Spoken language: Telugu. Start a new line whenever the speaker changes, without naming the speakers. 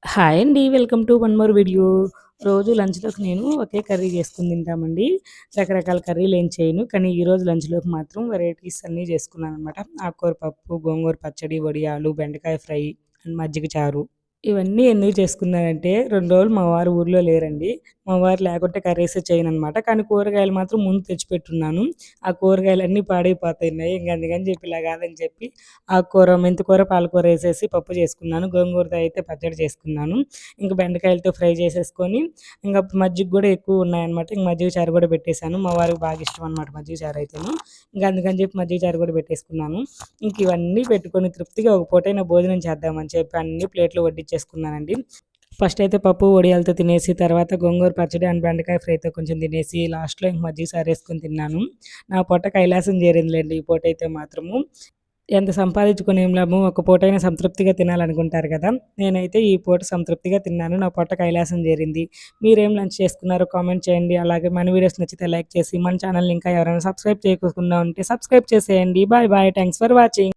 హాయ్ అండి. Welcome to one more video. రోజు లంచ్‌లోకి నేను ఒకే కర్రీ చేసుకొని తింటామండి. రకరకాల కర్రీలు ఏం చేయను. కానీ ఈరోజు లంచ్‌లోకి మాత్రం వెరైటీస్ అన్నీ చేసుకున్నాననమాట. ఆకుకూర పప్పు, గోంగూర పచ్చడి, వడియాలు, బెండకాయ ఫ్రై అండ్ మజ్జిగ చారు. ఇవన్నీ ఎందుకు చేసుకున్నానంటే 2 రోజులు మా వారు ఊర్లో లేరండి. మా వారు లేకుంటే కర్రీసే చేయననమాట. కానీ కూరగాయలు మాత్రం ముందు తెచ్చిపెట్టున్నాను. ఆ కూరగాయలన్నీ పాడైపోతున్నాయి. ఇంక అందుకని చెప్పి ఇలా కాదని చెప్పి ఆకుకూర, మెంతికూర, పాలకూర ఏసేసి పప్పు చేసుకున్నాను. గోంగూరతో అయితే పచ్చడి చేసుకున్నాను. ఇంక బెండకాయలతో ఫ్రై చేసేసుకొని ఇంక మజ్జిగ కూడా ఎక్కువ ఉన్నాయన్నమాట. ఇంక మజ్జిగ చారు కూడా పెట్టేసాను. మా వారికి బాగా ఇష్టం అనమాట మజ్జిగ చారు అయితేను. ఇంక అందుకని చెప్పి మజ్జిగ చారు కూడా పెట్టేసుకున్నాను. ఇంక ఇవన్నీ పెట్టుకొని తృప్తిగా ఒక పూటైనా భోజనం చేద్దామని చెప్పి అన్ని ప్లేట్‌లో వడ్డించేసుకున్నానండి. ఫస్ట్ అయితే పప్పు, వడియాలతో తినేసి, తర్వాత గోంగూర పచ్చడి అండ్ బెండకాయ ఫ్రైతో కొంచెం తినేసి, లాస్ట్‌లో ఇంక మజ్జిగ చారేసుకొని తిన్నాను. నా పొట్ట కైలాసం చేరిందిలెండి ఈ పూటైతే మాత్రము. ఎంత సంపాదించుకొని ఏం లాభం, ఒక పూటైనా సంతృప్తిగా తినాలనుకుంటారు కదా! నేనైతే ఈ పూట సంతృప్తిగా తిన్నాను. నా పొట్ట కైలాసం చేరింది. మీరేం లంచ్ చేసుకున్నారో కామెంట్ చేయండి. అలాగే మన వీడియోస్ నచ్చితే లైక్ చేసి, మన ఛానల్‌ని ఇంకా ఎవరైనా సబ్స్క్రైబ్ చేయకోకుండా ఉంటే సబ్స్క్రైబ్ చేసేయండి. Bye bye. Thanks for watching.